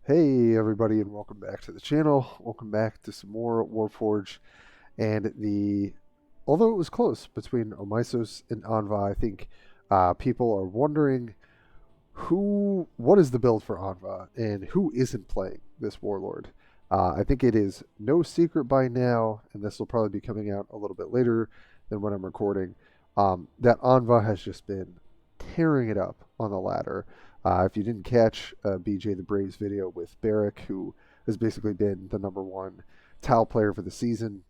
Hey everybody, and welcome back to the channel. Welcome back to some more Warpforge. And although it was close between Omysos and Aun'va, I think people are wondering what is the build for Aun'va and who isn't playing this warlord. I think it is no secret by now, and this will probably be coming out a little bit later than when I'm recording, that Aun'va has just been tearing it up on the ladder. If you didn't catch BJ the Braves video with Barrick, who has basically been the number one Tau player for the season,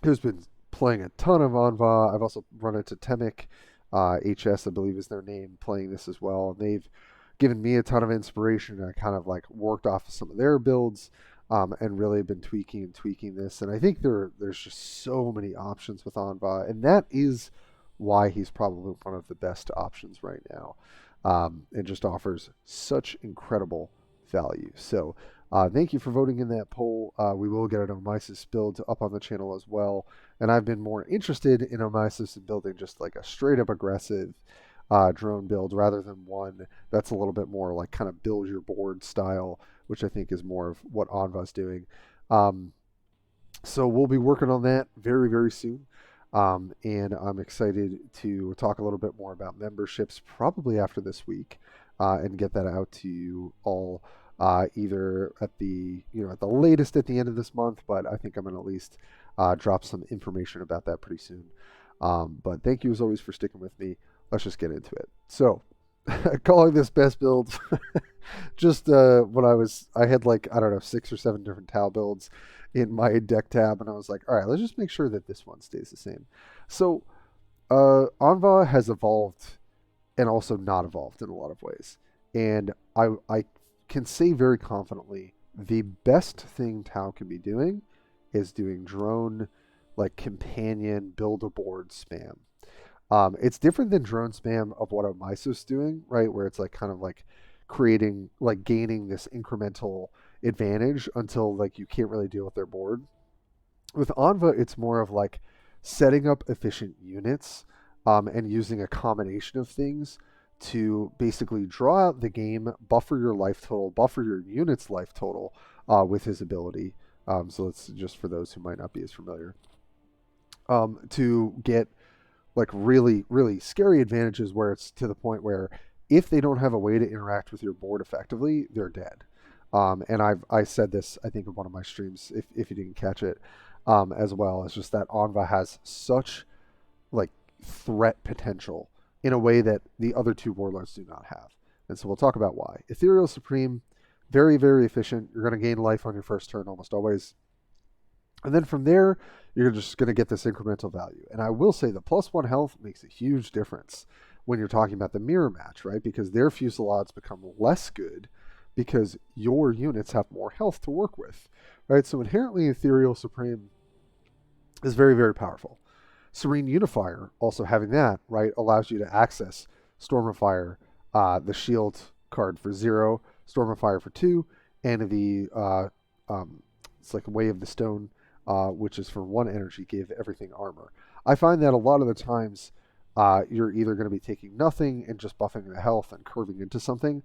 who's been playing a ton of Aun'va. I've also run into Temic, HS, I believe is their name, playing this as well. And they've given me a ton of inspiration. I kind of like worked off of some of their builds and really been tweaking this. And I think there's just so many options with Aun'va, and that is why he's probably one of the best options right now. It just offers such incredible value. So thank you for voting in that poll. We will get an Omysos build up on the channel as well. And I've been more interested in Omysos and building just like a straight up aggressive drone build rather than one that's a little bit more like kind of build your board style, which I think is more of what Aun'va's doing. So we'll be working on that very, very soon. And I'm excited to talk a little bit more about memberships probably after this week and get that out to you all either at the latest at the end of this month, but I think I'm going to at least drop some information about that pretty soon. But thank you as always for sticking with me. Let's just get into it. So calling this best build just when I had like, I don't know, 6 or 7 different Tau builds in my deck tab, and I was like, all right, let's just make sure that this one stays the same. So Aun'va has evolved and also not evolved in a lot of ways, and I can say very confidently the best thing Tau can be doing is doing drone like companion build a board spam. It's different than drone spam of what Omysos is doing, right? Where it's like kind of like creating, like gaining this incremental advantage until like you can't really deal with their board. With Aun'va, it's more of like setting up efficient units and using a combination of things to basically draw out the game, buffer your life total, buffer your unit's life total with his ability. So it's just for those who might not be as familiar. To get like really, really scary advantages where it's to the point where if they don't have a way to interact with your board effectively, they're dead. And I said this, I think, in one of my streams, if you didn't catch it, as well. It's just that Aun'va has such like threat potential in a way that the other two warlords do not have. And so we'll talk about why. Ethereal Supreme, very, very efficient. You're going to gain life on your first turn almost always. And then from there, you're just going to get this incremental value. And I will say the +1 health makes a huge difference when you're talking about the mirror match, right? Because their fusillades become less good because your units have more health to work with, right? So inherently, Ethereal Supreme is very, very powerful. Serene Unifier, also having that, right, allows you to access Storm of Fire, the shield card for 0, Storm of Fire for 2, and the, it's like a Way of the Stone, which is for 1 energy, give everything armor. I find that a lot of the times you're either going to be taking nothing and just buffing the health and curving into something,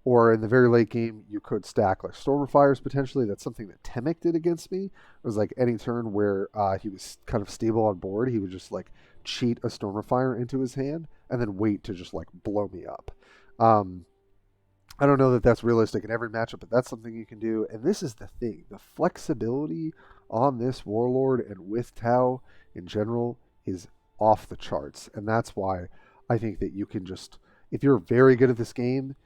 or in the very late game, you could stack like Storm of Fires potentially. That's something that Temic did against me. It was like any turn where he was kind of stable on board, he would just like cheat a Storm of Fire into his hand and then wait to just like blow me up. I don't know that that's realistic in every matchup, but that's something you can do. And this is the thing. The flexibility on this Warlord and with Tau in general is off the charts. And that's why I think that you can just, if you're very good at this game,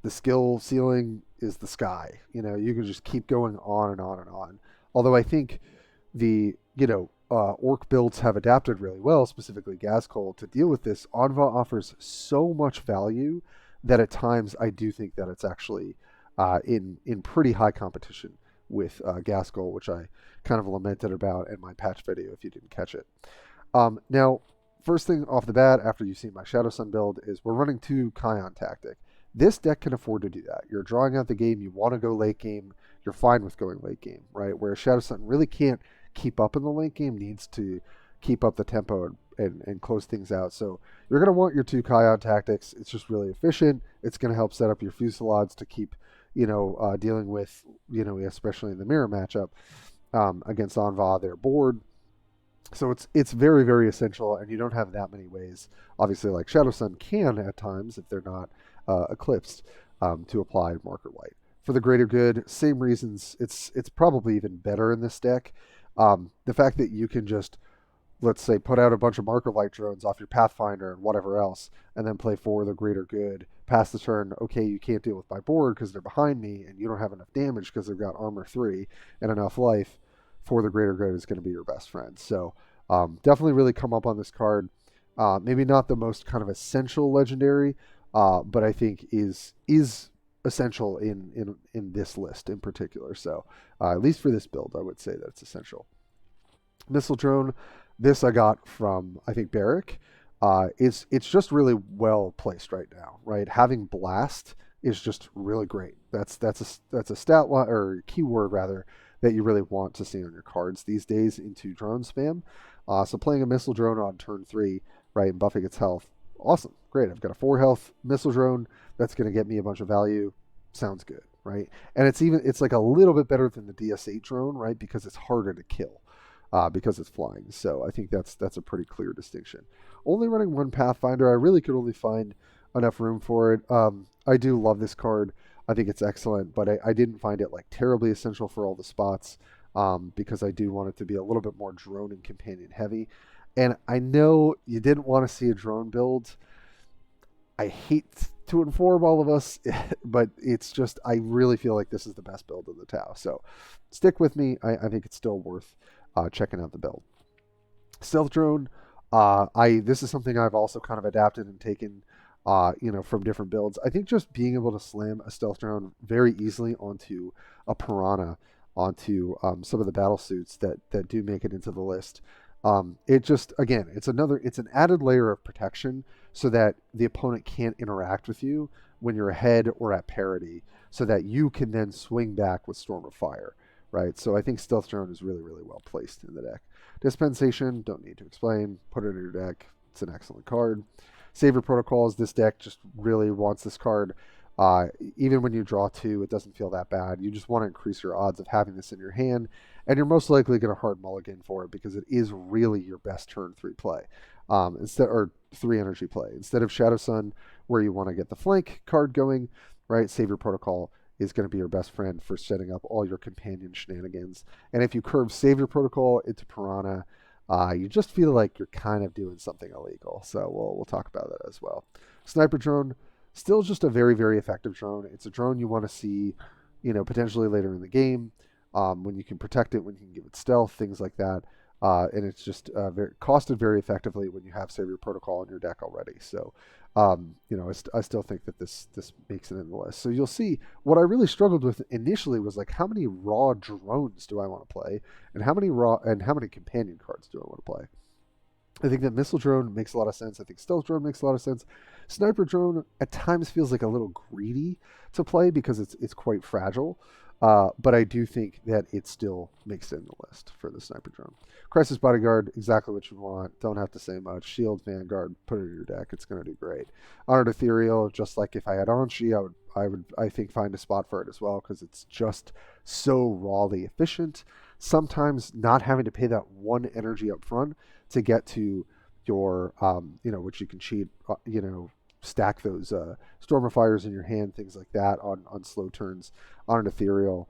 the skill ceiling is the sky. You know, you can just keep going on and on and on. Although I think the, orc builds have adapted really well, specifically Gascoal, to deal with this. Aun'va offers so much value that at times I do think that it's actually in pretty high competition with Gascoal, which I kind of lamented about in my patch video if you didn't catch it. Now, first thing off the bat, after you've seen my Shadow Sun build, is we're running 2 Kion Tactic. This deck can afford to do that. You're drawing out the game, you want to go late game, you're fine with going late game, right? Where Shadow Sun really can't keep up in the late game, needs to keep up the tempo and close things out. So you're going to want your 2 Kion Tactics. It's just really efficient. It's going to help set up your fusillades to keep dealing with, especially in the mirror matchup against Aun'va, their board. So it's very, very essential, and you don't have that many ways. Obviously, like Shadow Sun can at times, if they're not eclipsed, to apply Marker Light. For the greater good, same reasons. It's probably even better in this deck. The fact that you can just, let's say, put out a bunch of Marker Light drones off your Pathfinder and whatever else, and then play for the greater good. Pass the turn, okay, you can't deal with my board because they're behind me, and you don't have enough damage because they've got armor 3 and enough life. For the greater good is going to be your best friend. So definitely really come up on this card. Maybe not the most kind of essential legendary, but I think is essential in this list in particular. So at least for this build, I would say that it's essential. Missile drone, this I got from, I think, Barrick. It's just really well placed right now, right? Having blast is just really great. That's a stat line, or keyword rather, that you really want to see on your cards these days into drone spam. So playing a missile drone on turn 3, right, and buffing its health, awesome, great. I've got a 4 health missile drone that's going to get me a bunch of value. Sounds good, right? And it's like a little bit better than the DS8 drone, right, because it's harder to kill. Because it's flying. So I think that's a pretty clear distinction. Only running one Pathfinder, I really could only find enough room for it. I do love this card. I think it's excellent, but I didn't find it like terribly essential for all the spots because I do want it to be a little bit more drone and companion heavy. And I know you didn't want to see a drone build. I hate to inform all of us, but it's just, I really feel like this is the best build of the Tau. So stick with me. I think it's still worth checking out the build. Stealth drone, this is something I've also kind of adapted and taken from different builds. I think just being able to slam a stealth drone very easily onto a Piranha, onto some of the battle suits that do make it into the list. It just, again, it's an added layer of protection so that the opponent can't interact with you when you're ahead or at parity, so that you can then swing back with Storm of Fire. Right, so I think Stealth Drone is really, really well placed in the deck. Dispensation, don't need to explain. Put it in your deck. It's an excellent card. Savior Protocols, this deck just really wants this card. Even when you draw 2, it doesn't feel that bad. You just want to increase your odds of having this in your hand, and you're most likely going to hard mulligan for it because it is really your best turn 3 play, or 3 energy play. Instead of Shadow Sun, where you want to get the flank card going, right? Savior Protocol is going to be your best friend for setting up all your companion shenanigans. And if you curve Savior Protocol into Piranha, you just feel like you're kind of doing something illegal. So we'll talk about that as well. Sniper drone, still just a very, very effective drone. It's a drone you want to see, potentially later in the game, when you can protect it, when you can give it stealth, things like that. And it's just costed very effectively when you have Savior Protocol in your deck already. So, I still think that this makes it in the list. So you'll see what I really struggled with initially was like, how many raw drones do I want to play, and how many companion cards do I want to play? I think that Missile Drone makes a lot of sense. I think Stealth Drone makes a lot of sense. Sniper Drone at times feels like a little greedy to play because it's quite fragile. But I do think that it still makes it in the list for the Sniper Drone. Crisis Bodyguard, exactly what you want. Don't have to say much. Shield, Vanguard, put it in your deck. It's going to do great. Honored Ethereal, just like if I had Anshi, I think find a spot for it as well because it's just so rawly efficient. Sometimes not having to pay that 1 energy up front to get to your, which you can cheat, stack those Storm of Fires in your hand, things like that on slow turns on an Ethereal.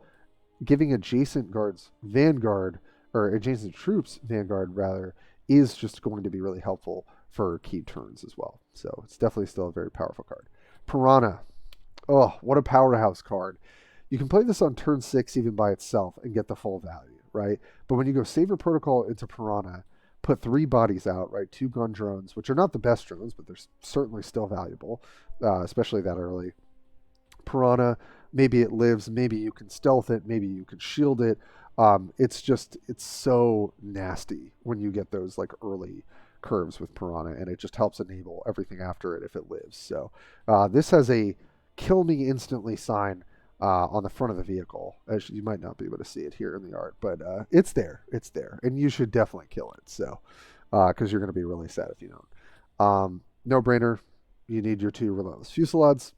Giving adjacent guards Vanguard, or adjacent troops Vanguard rather, is just going to be really helpful for key turns as well. So it's definitely still a very powerful card. Piranha. Oh, what a powerhouse card. You can play this on turn 6 even by itself and get the full value, right? But when you go Savior Protocol into Piranha, put 3 bodies out, right? 2 gun drones, which are not the best drones, but they're certainly still valuable, especially that early. Piranha, maybe it lives, maybe you can stealth it, maybe you can shield it. It's so nasty when you get those like early curves with Piranha, and it just helps enable everything after it if it lives. So this has a kill me instantly sign on the front of the vehicle. As you might not be able to see it here in the art, but it's there, and you should definitely kill it. So, because you're going to be really sad if you don't. No brainer. You need your 2 relentless fusillades.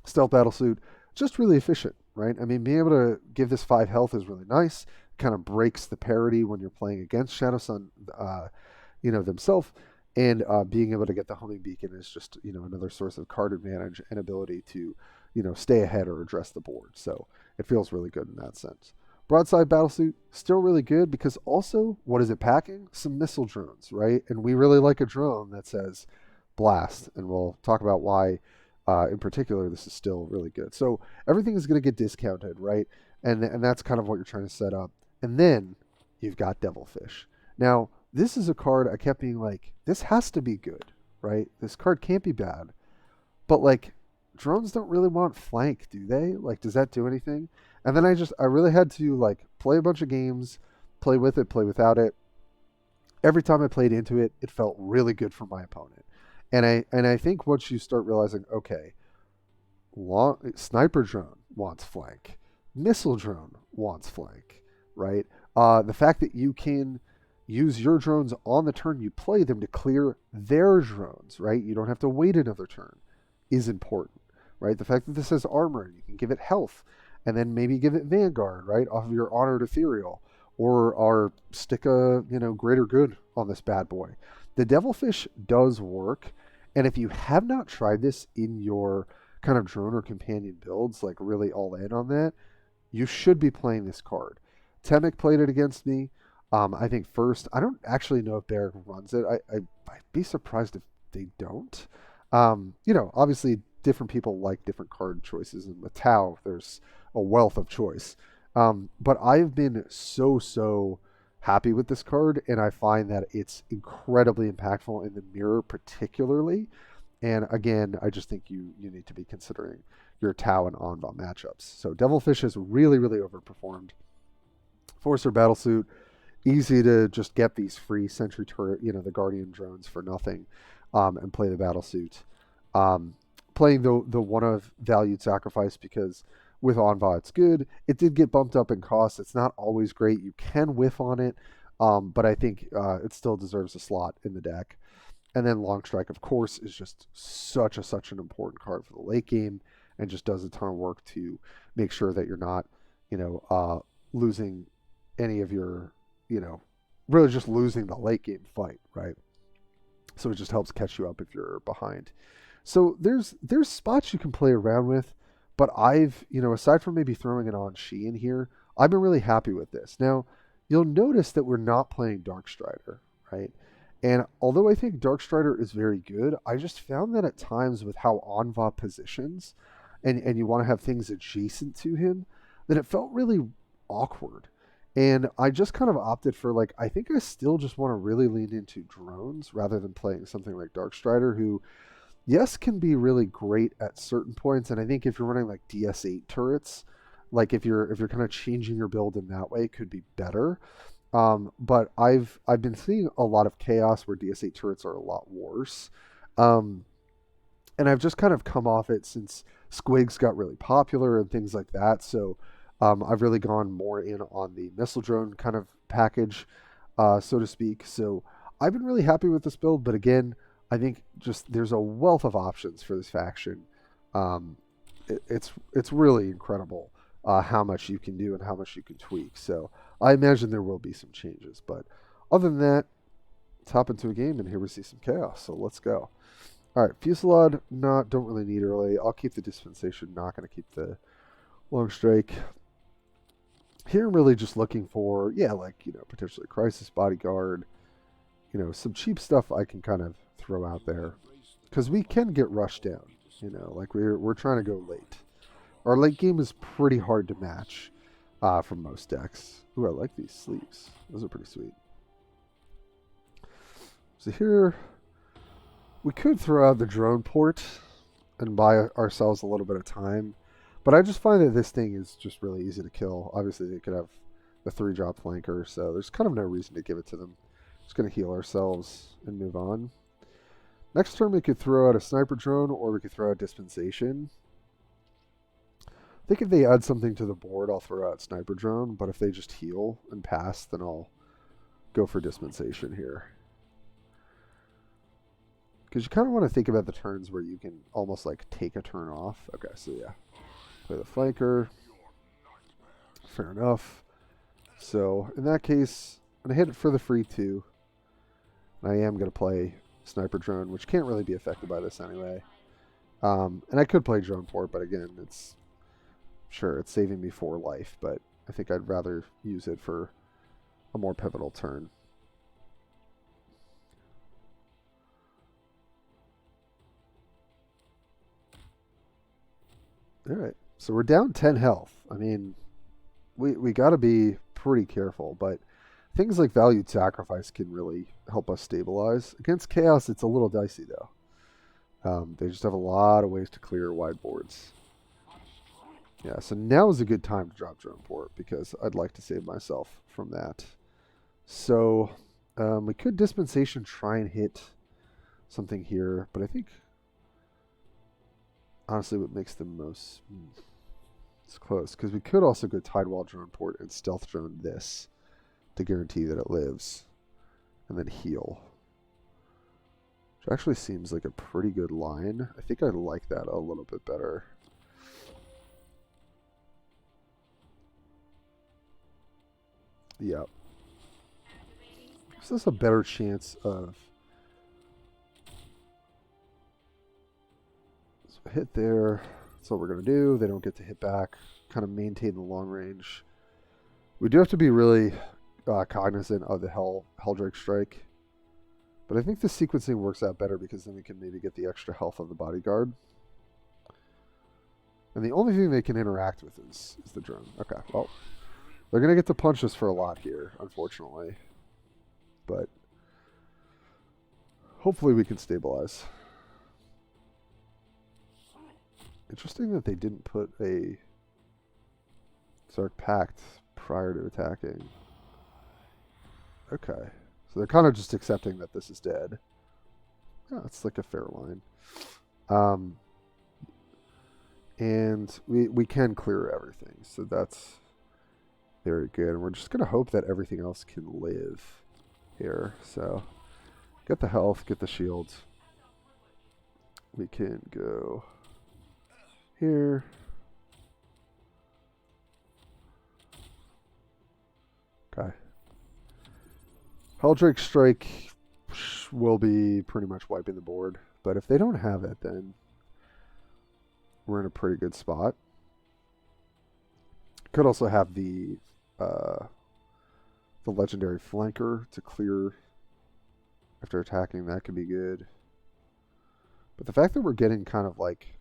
Stealth battlesuit. just really efficient, right? I mean, being able to give this 5 health is really nice. Kind of breaks the parity when you're playing against Shadow Sun, themselves. And being able to get the homing beacon is just, another source of card advantage and ability to, stay ahead or address the board. So it feels really good in that sense. Broadside Battlesuit, still really good because also, what is it packing? Some missile drones, right? And we really like a drone that says blast. And we'll talk about why, in particular, this is still really good. So everything is going to get discounted, right? And that's kind of what you're trying to set up. And then you've got Devilfish. Now, this is a card I kept being like, this has to be good, right? This card can't be bad. But like, drones don't really want flank, do they? Like, does that do anything? And then I really had to like play a bunch of games, play with it, play without it. Every time I played into it, it felt really good for my opponent. And I think once you start realizing, okay, sniper drone wants flank, missile drone wants flank, right? The fact that you can use your drones on the turn you play them to clear their drones, right? You don't have to wait another turn, is important, right? The fact that this has armor, you can give it health, and then maybe give it Vanguard, right, off of your Honored Ethereal, or stick a greater good on this bad boy. The Devilfish does work, and if you have not tried this in your kind of drone or companion builds, like really all in on that, you should be playing this card. Temic played it against me. I think first, I don't actually know if Barrick runs it. I'd be surprised if they don't. Obviously different people like different card choices, and with Tau, there's a wealth of choice. But I've been so happy with this card, and I find that it's incredibly impactful in the mirror particularly. And again, I just think you need to be considering your Tau and Aun'va matchups. So Devilfish has really overperformed. Forcer Battlesuit, easy to just get these free sentry turret, the Guardian drones for nothing, and play the Battlesuit. Playing the one of valued sacrifice because with Aun'va it's good. It did get bumped up in cost. It's not always great. You can whiff on it, but I think it still deserves a slot in the deck. And then Long Strike, of course, is just such an important card for the late game, and just does a ton of work to make sure that you're not, losing any of your, really just losing the late game fight, right? So it just helps catch you up if you're behind. So there's spots you can play around with, but I've, aside from maybe throwing it on Shi in here, I've been really happy with this. Now, you'll notice that we're not playing Darkstrider, right? And although I think Darkstrider is very good, I just found that at times with how Aun'va positions, and you want to have things adjacent to him, that it felt really awkward. And I just kind of opted for, like, I think I still just want to really lean into drones rather than playing something like Darkstrider, who, yes, can be really great at certain points. And I think if you're running like DS8 turrets, like if you're kind of changing your build in that way, it could be better. But I've been seeing a lot of chaos where DS8 turrets are a lot worse. And I've just kind of come off it since Squigs got really popular and things like that. So I've really gone more in on the missile drone kind of package, so to speak. So I've been really happy with this build, but again, I think just there's a wealth of options for this faction. It's really incredible how much you can do and how much you can tweak. So I imagine there will be some changes, but other than that, let's hop into a game, and here we see some chaos. So let's go. All right, Fusillade, don't really need early. I'll keep the dispensation. Not going to keep the long strike. Here I'm really just looking for, potentially Crisis Bodyguard, some cheap stuff I can kind of throw out there. Because we can get rushed down, like we're trying to go late. Our late game is pretty hard to match from most decks. Ooh, I like these sleeves. Those are pretty sweet. So here, we could throw out the drone port and buy ourselves a little bit of time. But I just find that this thing is just really easy to kill. Obviously, they could have the 3-drop flanker, so there's kind of no reason to give it to them. Just going to heal ourselves and move on. Next turn, we could throw out a sniper drone, or we could throw out dispensation. I think if they add something to the board, I'll throw out sniper drone, but if they just heal and pass, then I'll go for dispensation here. Because you kind of want to think about the turns where you can almost like take a turn off. Okay, so yeah. Play the flanker. Fair enough. So, in that case, I'm going to hit it for the free 2. And I am going to play Sniper Drone, which can't really be affected by this anyway. And I could play Drone Port, but again, it's saving me 4 life, but I think I'd rather use it for a more pivotal turn. All right, so we're down 10 health. I mean, we got to be pretty careful, but things like valued sacrifice can really help us stabilize. Against chaos, it's a little dicey though. They just have a lot of ways to clear wide boards. Yeah, so now is a good time to drop Drone Port because I'd like to save myself from that. So we could Dispensation try and hit something here, but I think honestly what makes the most... It's close, because we could also go Tidewall Drone Port and Stealth Drone this to guarantee that it lives, and then heal. Which actually seems like a pretty good line. I think I like that a little bit better. Yep. Gives us a better chance of... So hit there. That's what we're going to do. They don't get to hit back. Kind of maintain the long range. We do have to be really cognizant of the Helldrake Strike. But I think the sequencing works out better because then we can maybe get the extra health of the bodyguard. And the only thing they can interact with is the drone. Okay, well, they're going to get to punch us for a lot here, unfortunately. But hopefully we can stabilize. Interesting that they didn't put a Zark Pact prior to attacking. Okay. So they're kind of just accepting that this is dead. Yeah, it's like a fair line. And we can clear everything. So that's very good. And we're just going to hope that everything else can live here. So get the health, get the shields. We can go... here. Okay. Helldrake Strike will be pretty much wiping the board. But if they don't have it, then we're in a pretty good spot. Could also have the legendary flanker to clear after attacking. That could be good. But the fact that we're getting kind of like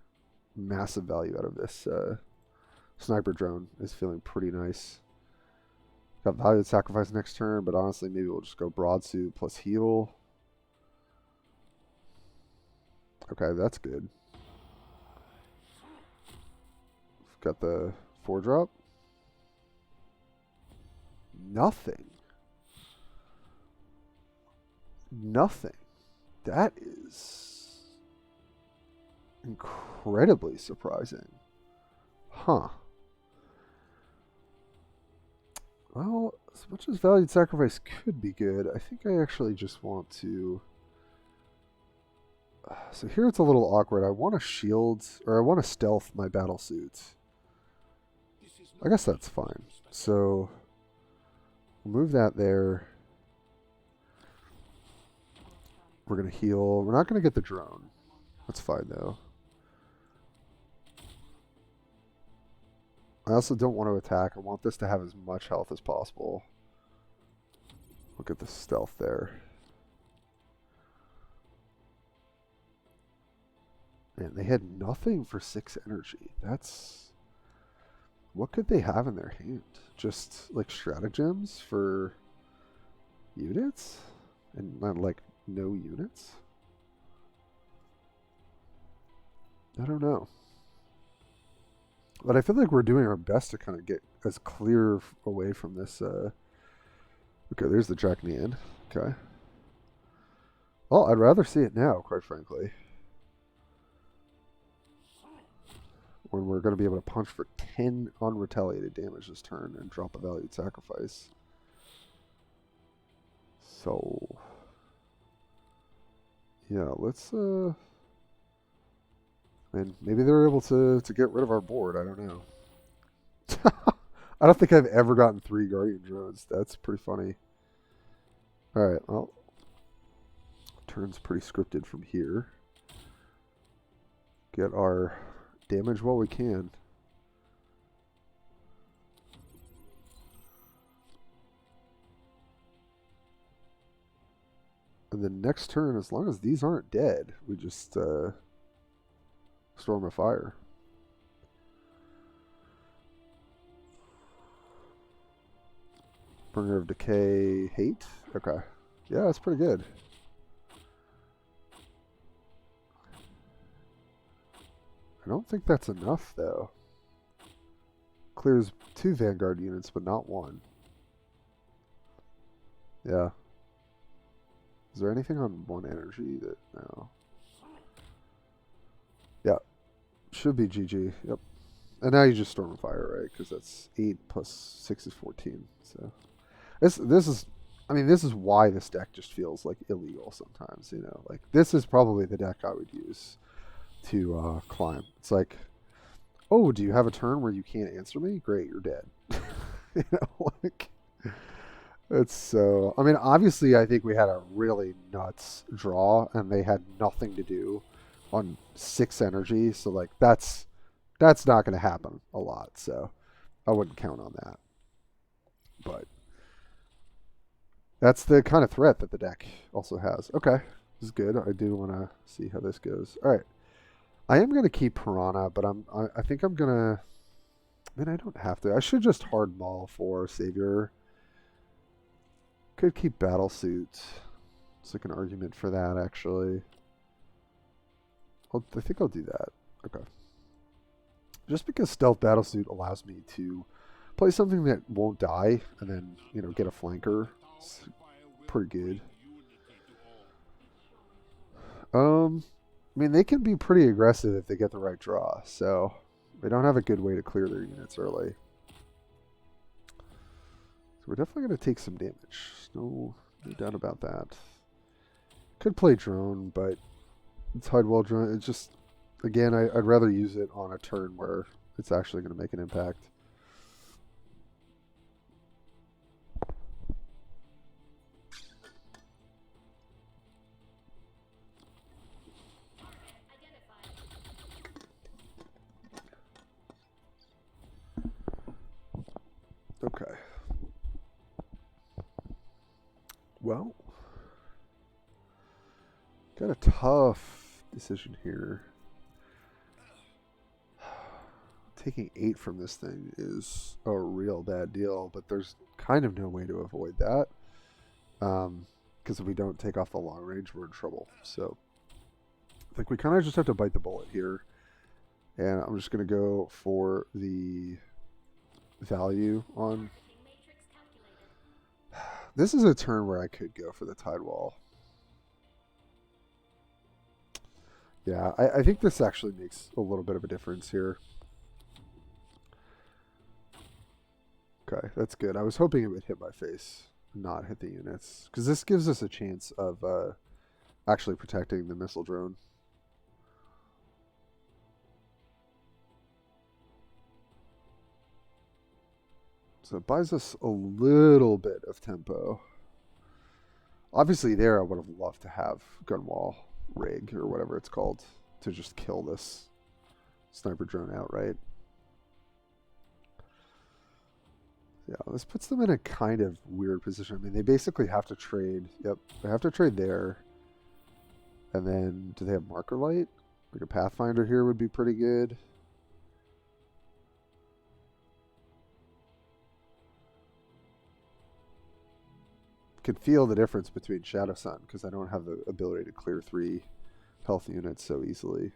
massive value out of this sniper drone is feeling pretty nice. Got valued sacrifice next turn, but honestly maybe we'll just go broadsuit plus heal. Okay, that's good. Got the 4-drop. Nothing. That is incredibly surprising. Huh. Well, as much as valued sacrifice could be good, I think I actually just want to... So here it's a little awkward. I want to shield, or I want to stealth my battle suits. I guess that's fine. So, we'll move that there. We're going to heal. We're not going to get the drone. That's fine, though. I also don't want to attack. I want this to have as much health as possible. Look at the stealth there. Man, they had nothing for 6 energy. That's... What could they have in their hand? Just, like, stratagems for units? And not, like, no units? I don't know. But I feel like we're doing our best to kind of get as clear away from this. Okay, there's the Draconian. Okay. Well, I'd rather see it now, quite frankly. When we're going to be able to punch for 10 unretaliated damage this turn and drop a valued sacrifice. So, yeah, let's And maybe they're able to get rid of our board. I don't know. I don't think I've ever gotten 3 Guardian Drones. That's pretty funny. Alright, well. Turn's pretty scripted from here. Get our damage while we can. And the next turn, as long as these aren't dead, we just storm a fire. Bringer of Decay, Hate. Okay. Yeah, that's pretty good. I don't think that's enough, though. Clears 2 Vanguard units, but not 1. Yeah. Is there anything on 1 energy that... No. Yeah. Should be GG. Yep. And now you just storm a fire, right? Because that's 8 plus 6 is 14. So this is... I mean, this is why this deck just feels like illegal sometimes, you know? Like, this is probably the deck I would use to climb. It's like, oh, do you have a turn where you can't answer me? Great, you're dead. You know, like, it's so... I mean, obviously, I think we had a really nuts draw, and they had nothing to do on 6 energy, so, like, that's not going to happen a lot, so I wouldn't count on that. But that's the kind of threat that the deck also has. Okay, this is good. I do want to see how this goes. All right. I am going to keep Piranha, but I think I'm going to... I mean, I don't have to. I should just hard maul for Savior. Could keep Battlesuit. It's like an argument for that, actually. I think I'll do that. Okay. Just because Stealth Battlesuit allows me to play something that won't die and then, you know, get a flanker. It's pretty good. I mean, they can be pretty aggressive if they get the right draw, so they don't have a good way to clear their units early. So we're definitely going to take some damage. No doubt about that. Could play drone, but Tidewall drone, it's just, again, I'd rather use it on a turn where it's actually going to make an impact. Okay. Well, got a tough decision here. Taking 8 from this thing is a real bad deal, but there's kind of no way to avoid that. Because if we don't take off the long range, we're in trouble. So I think we kind of just have to bite the bullet here. And I'm just going to go for the value on... This is a turn where I could go for the Tidewall. Yeah, I think this actually makes a little bit of a difference here. Okay, that's good. I was hoping it would hit my face, not hit the units. Because this gives us a chance of actually protecting the missile drone. So it buys us a little bit of tempo. Obviously there I would have loved to have Gunwall Rig or whatever it's called to just kill this sniper drone outright. Yeah, this puts them in a kind of weird position. I mean, they basically have to trade. Yep, they have to trade there. And then, do they have Marker Light? Like a Pathfinder here would be pretty good. Can feel the difference between Shadow Sun because I don't have the ability to clear 3 health units so easily.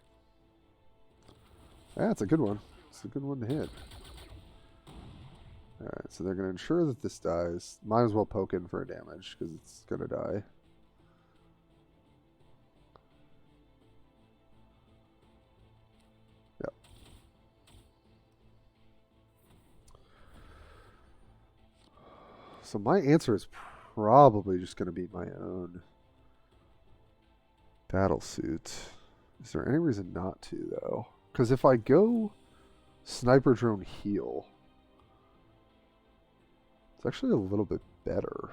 Yeah, it's a good one. It's a good one to hit. Alright, so they're going to ensure that this dies. Might as well poke in for a damage because it's going to die. Yep. So my answer is probably just going to be my own Battlesuit. Is there any reason not to, though? Because if I go sniper drone heal, it's actually a little bit better.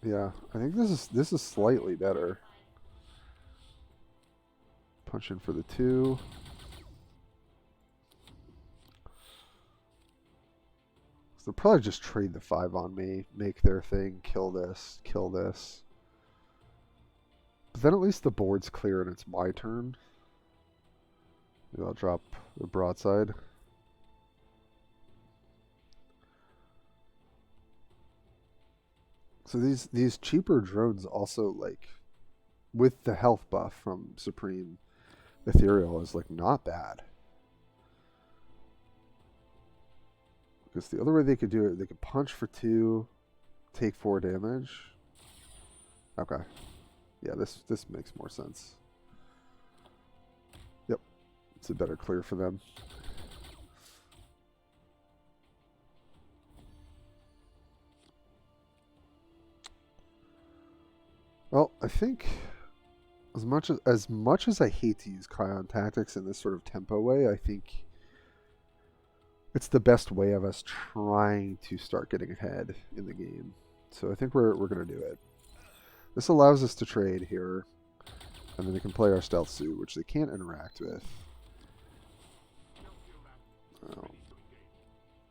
Yeah, I think this is slightly better. Punch in for the 2. So they'll probably just trade the 5 on me, make their thing, kill this, kill this. But then at least the board's clear and it's my turn. Maybe I'll drop the broadside. So these cheaper drones also, like, with the health buff from Supreme Ethereal, is like not bad. Because the other way they could do it, they could punch for 2, take 4 damage. Okay. Yeah, this makes more sense. Yep. It's a better clear for them. Well, I think as much as I hate to use Kion tactics in this sort of tempo way, I think it's the best way of us trying to start getting ahead in the game. So I think we're gonna do it. This allows us to trade here, and then we can play our stealth suit, which they can't interact with.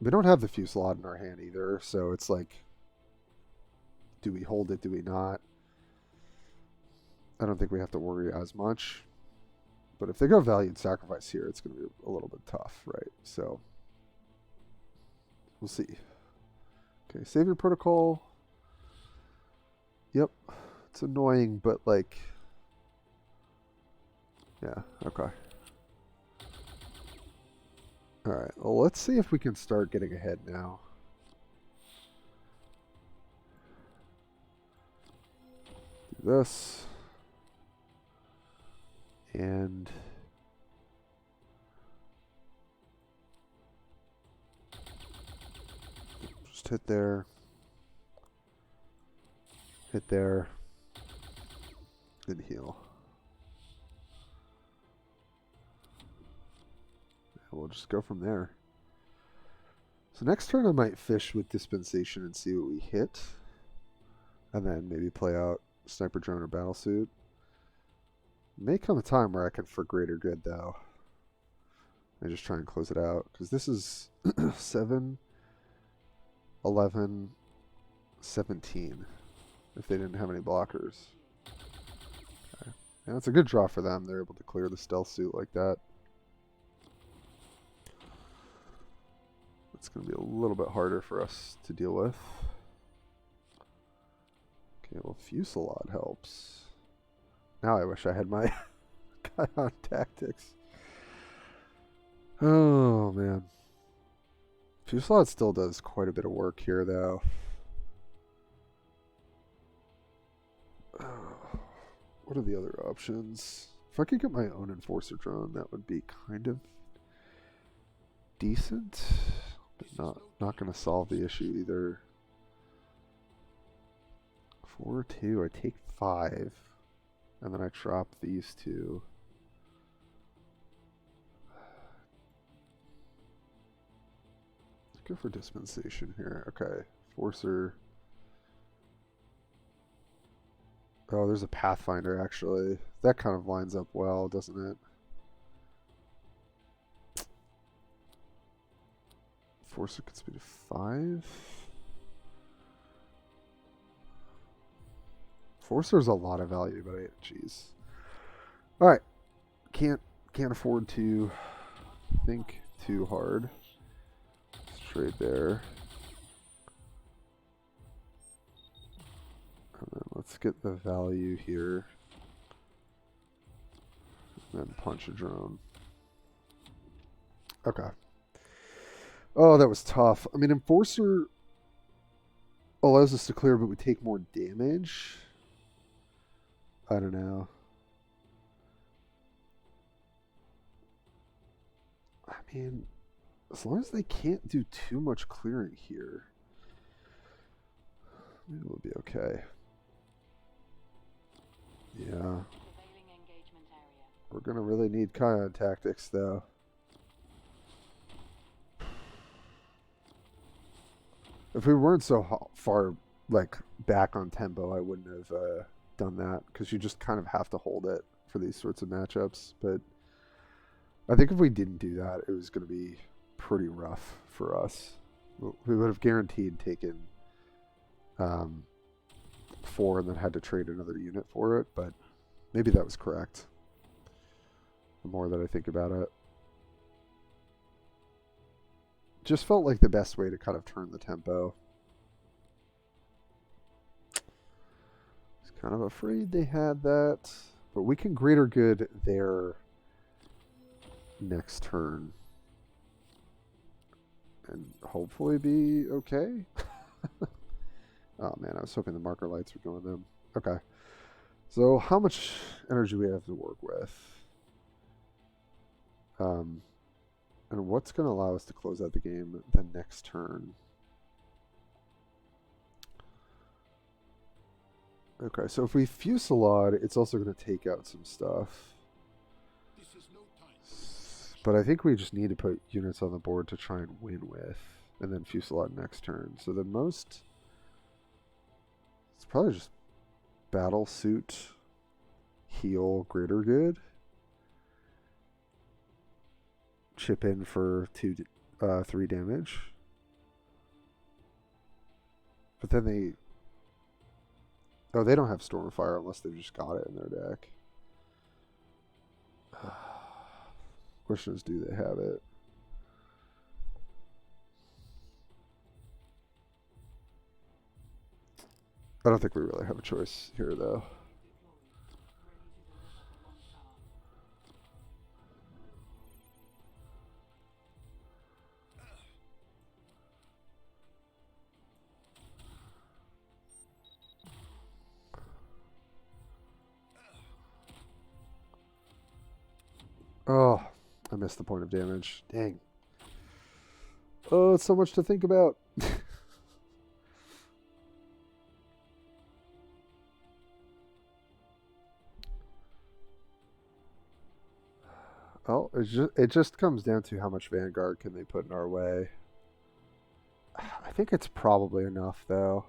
We don't have the Fusillade in our hand either, so it's like, do we hold it, do we not? I don't think we have to worry as much. But if they go Valiant Sacrifice here, it's going to be a little bit tough, right? So, we'll see. Okay, Savior Protocol. Yep. It's annoying, but like... Yeah, okay. Alright, well, let's see if we can start getting ahead now. Do this. And just hit there, then heal. And we'll just go from there. So next turn I might fish with Dispensation and see what we hit. And then maybe play out Sniper Drone or Battlesuit. May come a time where I can for greater good, though. I just try and close it out. Because this is 7, 11, 17. If they didn't have any blockers. Okay. And it's a good draw for them. They're able to clear the stealth suit like that. It's going to be a little bit harder for us to deal with. Okay, well, Fusillade helps. Now I wish I had my Kion tactics. Oh, man. Fusillade still does quite a bit of work here, though. What are the other options? If I could get my own Enforcer drone, that would be kind of decent. But not going to solve the issue either. 4, 2, I take 5. And then I drop these 2. Let's go for Dispensation here. Okay. Forcer. Oh, there's a Pathfinder, actually. That kind of lines up well, doesn't it? Forcer can speed to 5. Forcer's a lot of value, but jeez. All right, can't afford to think too hard. Let's trade there. And then let's get the value here. And then punch a drone. Okay. Oh, that was tough. I mean, Enforcer allows us to clear, but we take more damage. I don't know. I mean, as long as they can't do too much clearing here, maybe we'll be okay. Yeah. We're going to really need Kion tactics, though. If we weren't so far, like, back on tempo, I wouldn't have done that. Because you just kind of have to hold it for these sorts of matchups. But I think if we didn't do that, it was going to be pretty rough for us. We would have guaranteed taken 4 and then had to trade another unit for it. But maybe that was correct. The more that I think about it. Just felt like the best way to kind of turn the tempo. I was kind of afraid they had that. But we can greater good their next turn. And hopefully be okay. Oh man, I was hoping the marker lights would go on them. Okay. So how much energy we have to work with? And what's going to allow us to close out the game the next turn? Okay, so if we Fusillade, it's also going to take out some stuff. But I think we just need to put units on the board to try and win with. And then Fusillade next turn. So the most... It's probably just Battle Suit, Heal, Greater Good. Chip in for 3 damage. But then they... Oh, they don't have Stormfire unless they've just got it in their deck. Question is, do they have it? I don't think we really have a choice here, though. Oh, I missed the point of damage. Dang. Oh, it's so much to think about. Oh, it just comes down to how much Vanguard can they put in our way. I think it's probably enough, though.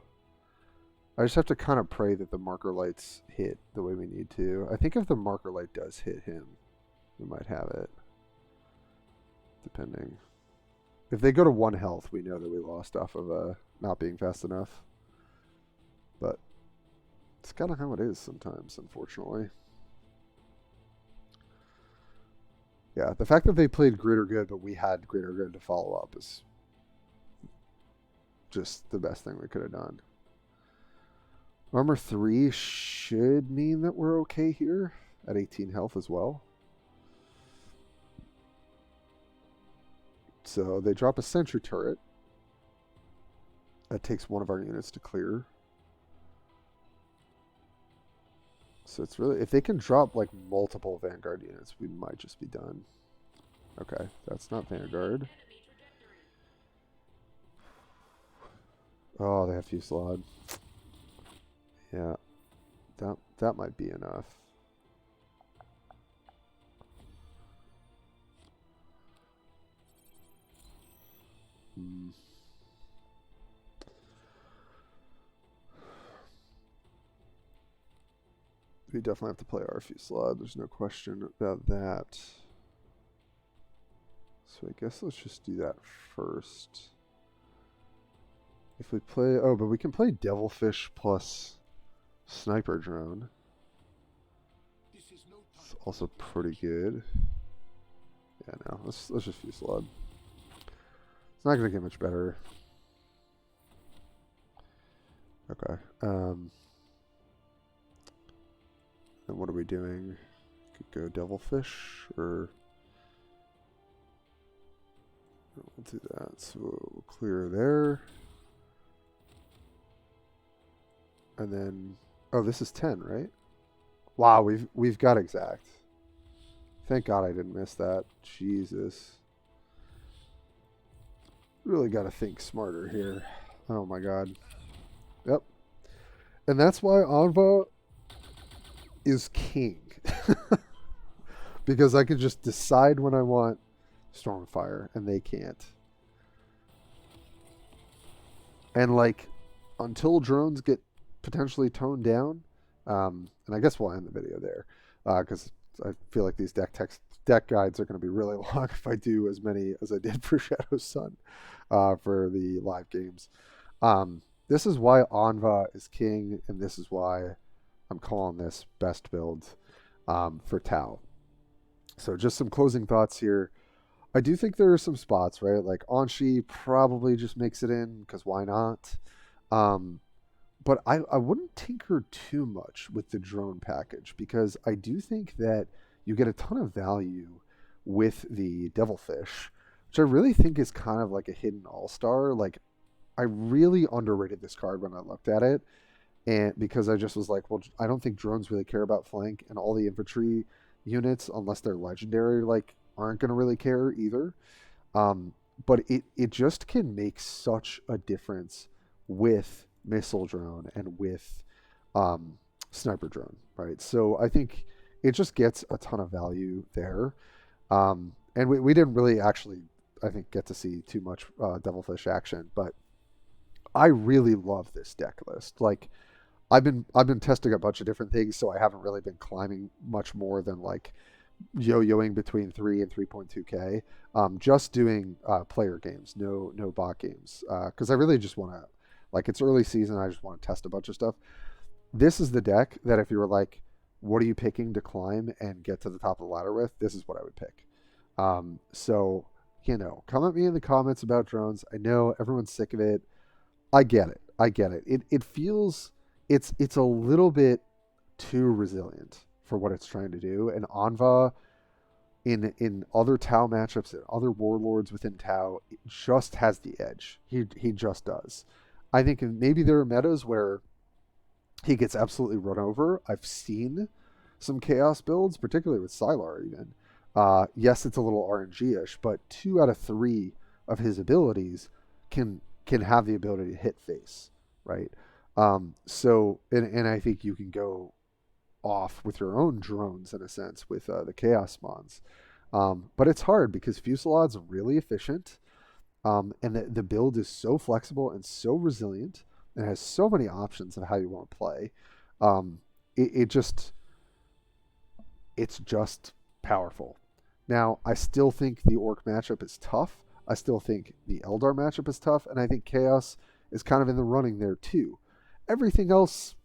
I just have to kind of pray that the marker lights hit the way we need to. I think if the marker light does hit him, we might have it. Depending. If they go to 1 health, we know that we lost off of not being fast enough. But it's kind of how it is sometimes, unfortunately. Yeah, the fact that they played Greater Good, but we had Greater Good to follow up is just the best thing we could have done. Armor 3 should mean that we're okay here at 18 health as well. So they drop a sentry turret. That takes 1 of our units to clear. So it's really, if they can drop like multiple Vanguard units, we might just be done. Okay, that's not Vanguard. Oh, they have Fusillade. Yeah, that might be enough. We definitely have to play our Fusillade. There's no question about that. So I guess let's just do that first. If we play... Oh, but we can play Devilfish plus Sniper Drone. It's also pretty good. Yeah, no. Let's just Fusillade. It's not going to get much better. Okay. And what are we doing? Could go Devilfish, or... We'll do that. So we'll clear there. And then... Oh, this is 10, right? Wow, we've got exact. Thank God I didn't miss that. Jesus. Really got to think smarter here. Oh my God. Yep. And that's why Aun'va is king. Because I can just decide when I want Stormfire, and they can't. And like, until drones get potentially toned down, and I guess we'll end the video there, because I feel like these deck guides are going to be really long if I do as many as I did for Shadow Sun for the live games. This is why Aun'va is king, and this is why I'm calling this best build for Tau. So just some closing thoughts here. I do think there are some spots, right? Like Anshi probably just makes it in because why not? But I wouldn't tinker too much with the drone package, because I do think that you get a ton of value with the Devilfish, which I really think is kind of like a hidden all-star. Like, I really underrated this card when I looked at it, and because I just was like, well, I don't think drones really care about flank, and all the infantry units, unless they're legendary, like, aren't going to really care either. But it just can make such a difference with missile drone and with sniper drone, right? So I think it just gets a ton of value there. And we didn't really actually, I think, get to see too much Devilfish action, but I really love this deck list. Like, I've been testing a bunch of different things, so I haven't really been climbing much more than like yo-yoing between 3 and 3.2k. Just doing player games, no bot games, because I really just want to, like, it's early season, I just want to test a bunch of stuff. This is the deck that if you were like, what are you picking to climb and get to the top of the ladder with, this is what I would pick. So, you know, come at me in the comments about drones. I know everyone's sick of it. I get it. It feels, it's a little bit too resilient for what it's trying to do. And Aun'va in other Tau matchups and other warlords within Tau, it just has the edge. He just does. I think maybe there are metas where he gets absolutely run over. I've seen some chaos builds, particularly with Sylar even. Yes, it's a little RNG-ish, but 2 out of 3 of his abilities can have the ability to hit face, right? So, and I think you can go off with your own drones in a sense with the chaos spawns. But it's hard because Fusilade's really efficient, and the build is so flexible and so resilient and has so many options of how you want to play. It's just powerful. Now, I still think the Orc matchup is tough. I still think the Eldar matchup is tough, and I think Chaos is kind of in the running there too. Everything else,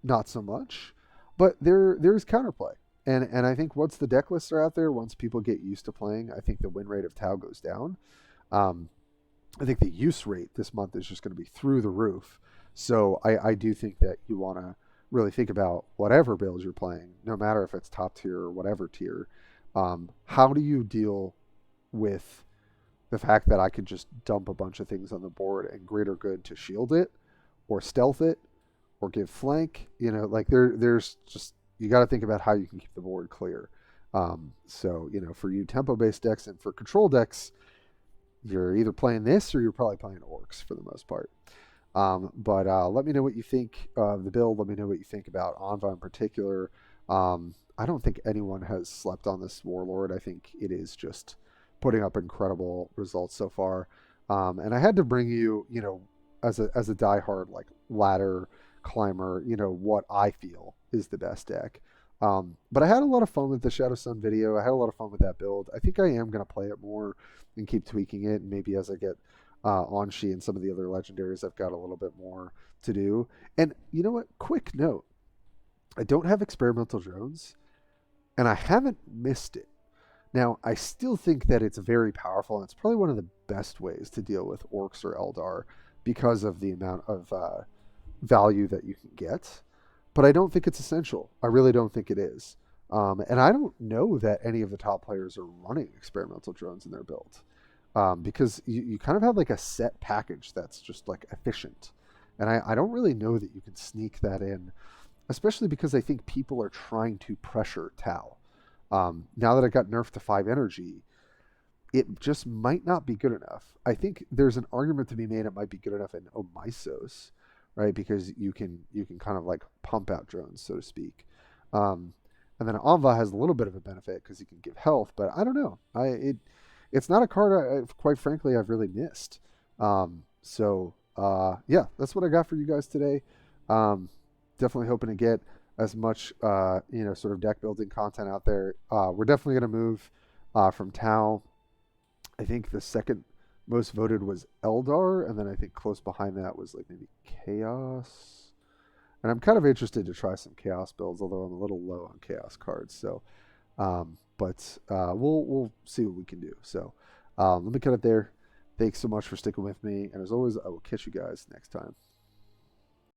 not so much, but there's counterplay. And I think once the deck lists are out there, once people get used to playing, I think the win rate of Tau goes down. I think the use rate this month is just going to be through the roof. So I do think that you want to really think about whatever builds you're playing, no matter if it's top tier or whatever tier. How do you deal with the fact that I could just dump a bunch of things on the board and greater good to shield it or stealth it or give flank? You know, like there's just, you got to think about how you can keep the board clear. So, you know, for you tempo-based decks and for control decks, you're either playing this or you're probably playing orcs for the most part. But let me know what you think of the build. Let me know what you think about Aun'va in particular. I don't think anyone has slept on this warlord. I think it is just putting up incredible results so far. And I had to bring you, you know, as a diehard like ladder climber, you know, what I feel is the best deck. But I had a lot of fun with the Shadow Sun video. I had a lot of fun with that build. I think I am going to play it more and keep tweaking it. And maybe as I get Anshi and some of the other legendaries, I've got a little bit more to do. And you know what? Quick note. I don't have experimental drones, and I haven't missed it. Now, I still think that it's very powerful, and it's probably one of the best ways to deal with orcs or Eldar because of the amount of value that you can get. But I don't think it's essential. I really don't think it is. And I don't know that any of the top players are running experimental drones in their build. Because you kind of have like a set package that's just like efficient. And I don't really know that you can sneak that in, especially because I think people are trying to pressure Tau. Now that it got nerfed to 5 energy, it just might not be good enough. I think there's an argument to be made it might be good enough in Omysos, right? Because you can kind of like pump out drones, so to speak. And then Aun'va has a little bit of a benefit because he can give health, but I don't know. It's not a card quite frankly I've really missed. Yeah, that's what I got for you guys today. Definitely hoping to get as much sort of deck building content out there. We're definitely going to move from Tau. I think the second most voted was Eldar, and then I think close behind that was like maybe Chaos. And I'm kind of interested to try some Chaos builds, although I'm a little low on Chaos cards. So, we'll see what we can do. So, let me cut it there. Thanks so much for sticking with me, and as always, I will catch you guys next time.